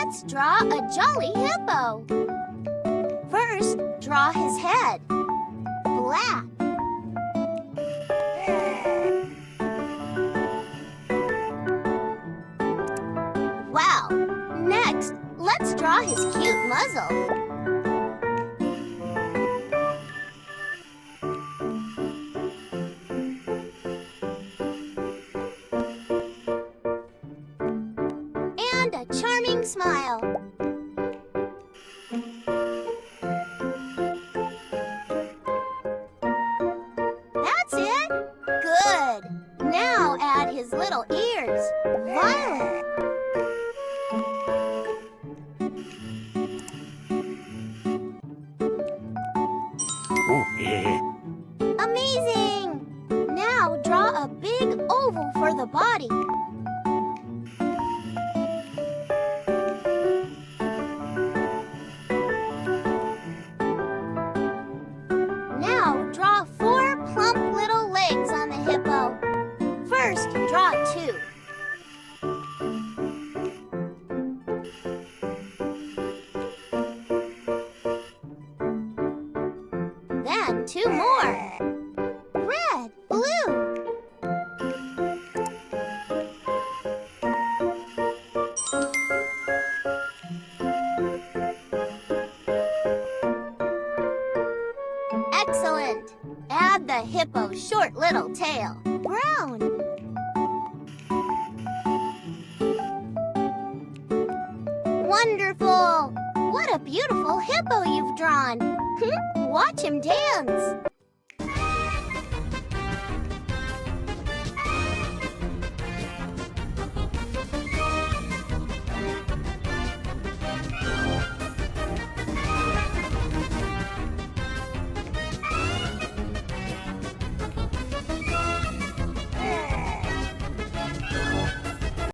Let's draw a jolly hippo. First, draw his head. Black. Wow! Next, let's draw his cute muzzle. And a charming smile. That's it? Good. Now add his little ears. Violet. Amazing! Now draw a big oval for the body. Now draw 4 plump little legs on the hippo. First, draw 2. Then 2 more. Red, blue. Excellent. Add the hippo's short little tail. Brown. Wonderful! What a beautiful hippo you've drawn. Watch him dance.